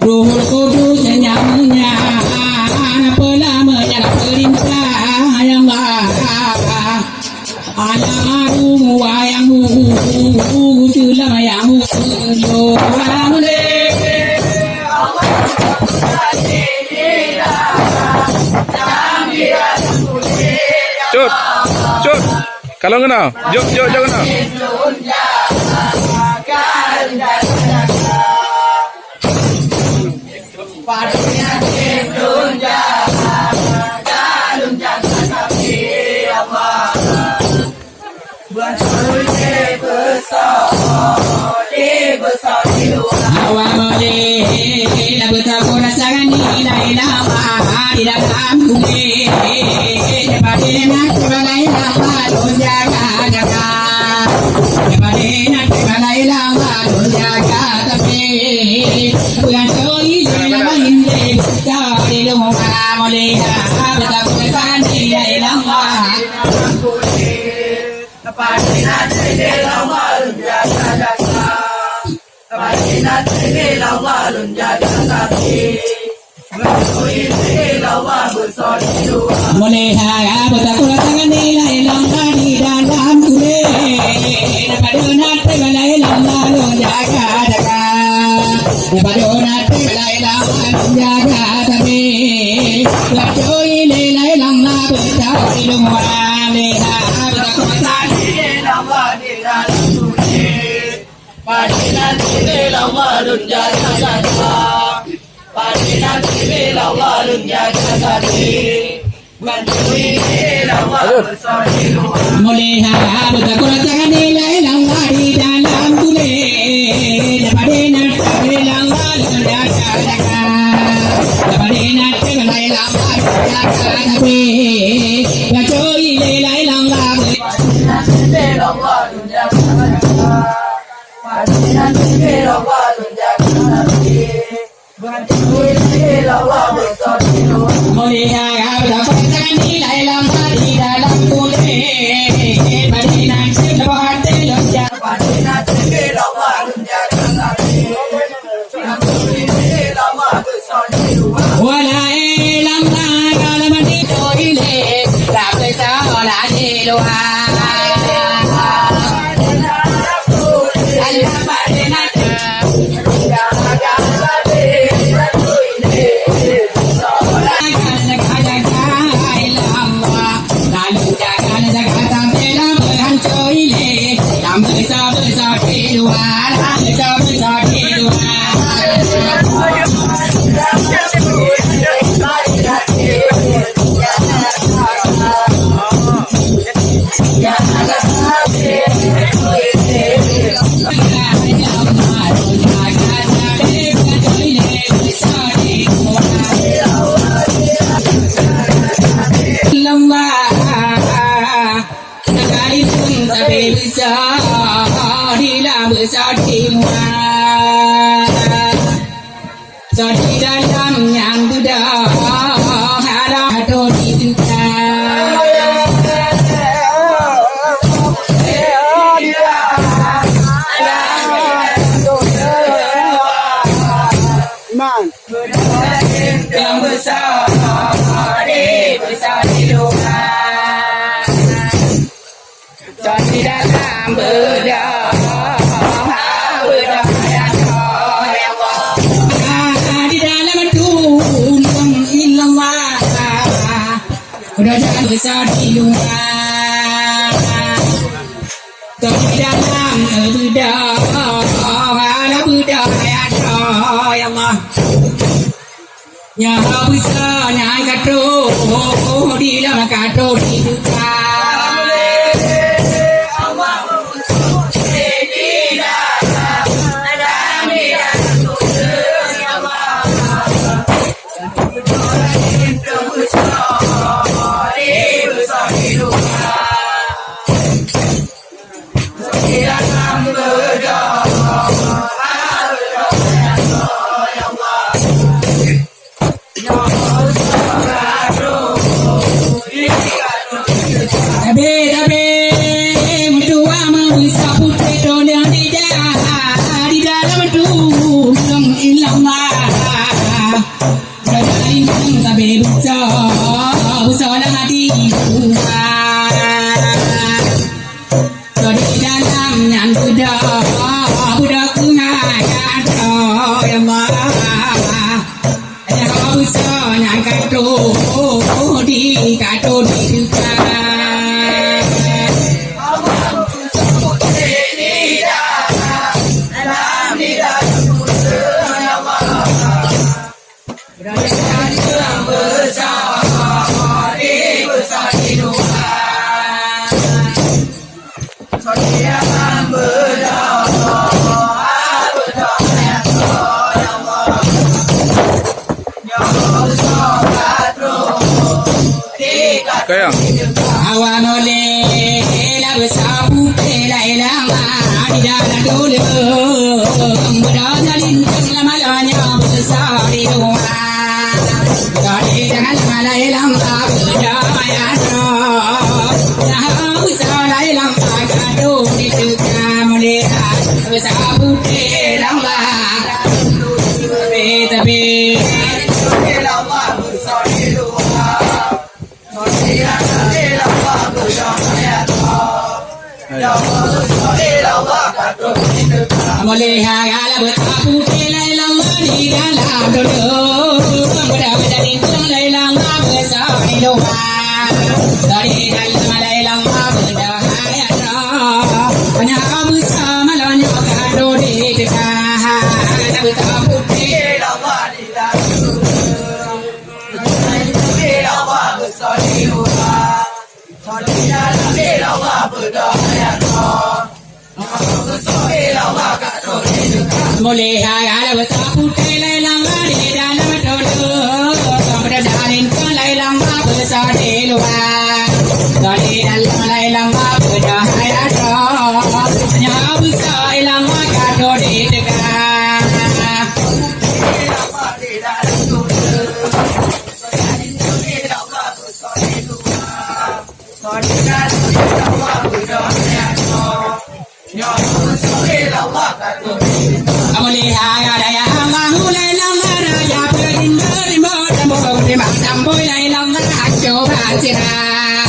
Ruhul Kudus senyamnya pelamanya perintah yang Alamu wayamu sulamayamu loamule Cut, cut. Kalau kena, jok kena. Awak boleh betapa rasakan nilai lama di dalam bumi. Daripada nak balai lama don jaga. Daripada nak balai lama don jaga tapi bukan soi jangan hindari cari rumah boleh betapa rasakan nilai lama. Boleh betapa rasakan nilai lama di dalam bumi. Daripada nak balai lama don jaga. Daripada nak balai lama don jaga tapi bukan soi nilai lama betapa rumah betapa rasakan Padinan sini lawarun jaga jaga, padinan sini lawarun jaga jaga, bantui lawarun sosial. Melihat betapa rasakan nilai lama di dalam bumi. Daripada nak lawarun jaga jaga, daripada nak balai lama jaga tapi bantui nilai lama. Padinan sini lawarun jaga jaga. Padinan sini lawarun jaga jaga, bantui lawarun sosial. Melihat betapa rasakan nilai lama di dalam bumi. Daripada nak lawarun jaga. Padinan sini lawarun jaga jaga, bantui lawarun sosial. Walai lama kalau mati toile, tak besar lah di luar. Allah padinan besar di luar, besar di luar. Besar di luar, besar di dalam yang mudah, harap atau diduga. Yang besar di luar, besar di dalam bedah. Kerajaan besar di luar, di dalam bedah, ada bedah yang ya Allah. Yang besar yang kado, di dalam kado di luar. di rumah Dari dalam yang budak kunaya yang mama Usah yang kado di duka Kayang. Awan oleh besapu pelai lama di dalam dulu berada lintang lama-lamanya besar di rumah dari dengan malai lama berdaya nah usah lama kado di duka melihat besapu pelai lama tapi Melihat ala betapu pelai lama di dalam dulu Mudah-mudahan lintang lama besar di luar Dari dalam malai lama berdaya hanya besar malanya kado di dekat Betapu pelai lama di dalam dulu lama besar di luar Dari dalam lama berdaya Boleh ada betapu pelai lama di dalam dulu Kemudian pelai lama besar di luar Dari dalam pelai lama berdaya hanya besar lama kado di dekat Melihat ada yang mulai lama raya berlimbah tamboi lai lama coba cerah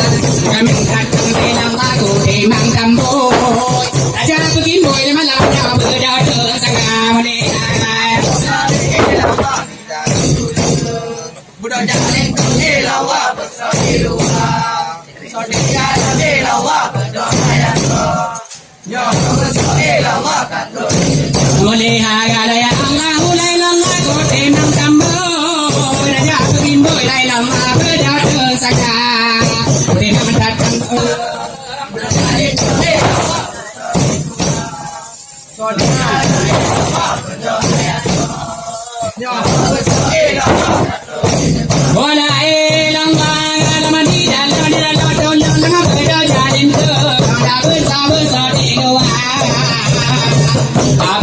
kami kata lama ku memang tamboi raja begin boy malam dah berdada sangat melihat budak jalan ke lawa besar di luar saudara di lawa berdaya Melihat ada yang mulai lama ku memang tamboi raja begin boy lai lama berdada sangat memang datang Bola elang lama di dalam lama berjalan ke ada besar di luar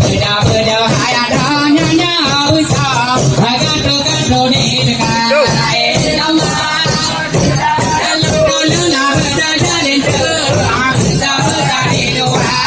beda hayatnya besar gato di dekat elang lama berjalan ke besar di luar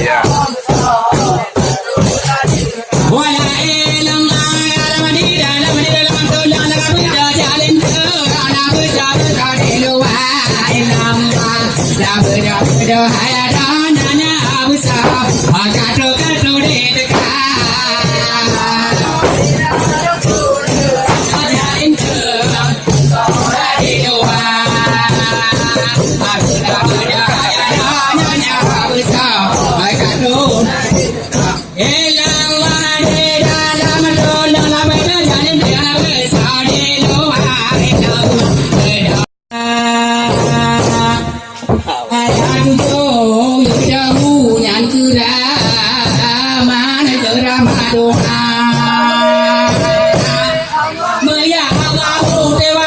Ya. Mời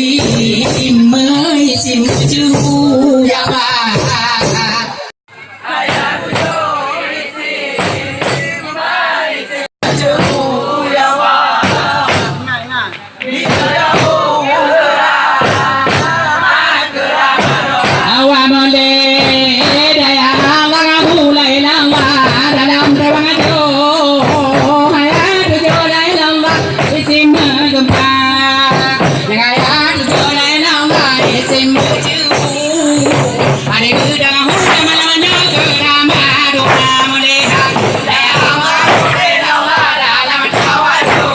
isim isim ju ya ba awamole daya langahu lailama dalam tewangajo hayat jo lailama isim gempa hayat jo lailama isim ju ade gudang hu malamanya kerama doa moleha daya langahu lailama dalam tewangajo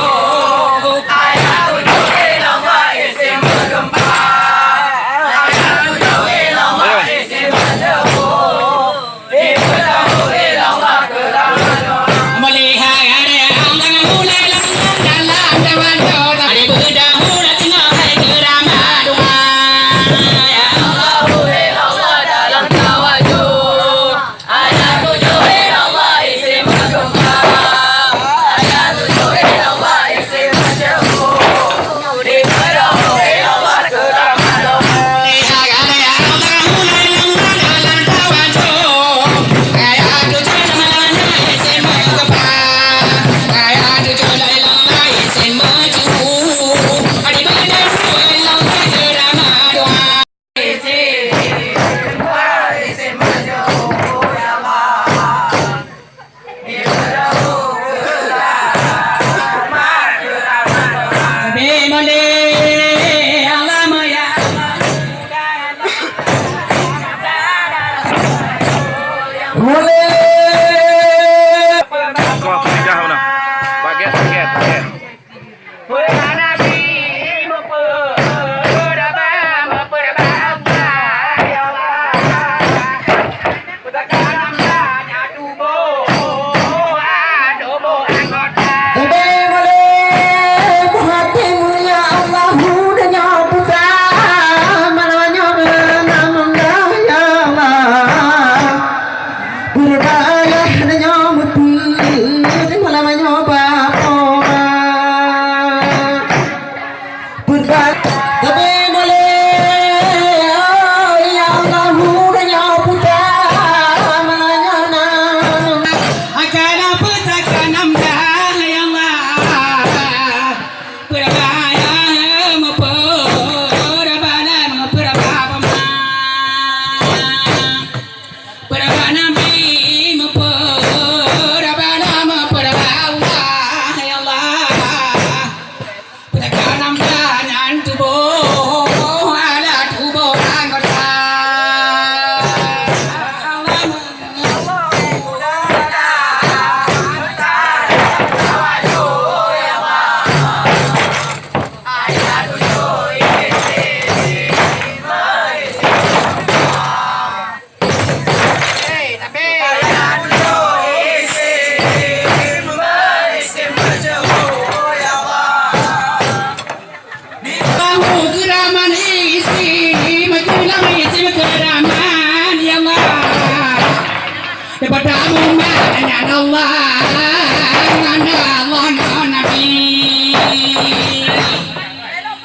moleha ade langahu lailama dalam tewangajo ade gudang hu tengah hai kerama doa ya Kau pindah mana? Baget.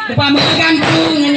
Depan gantung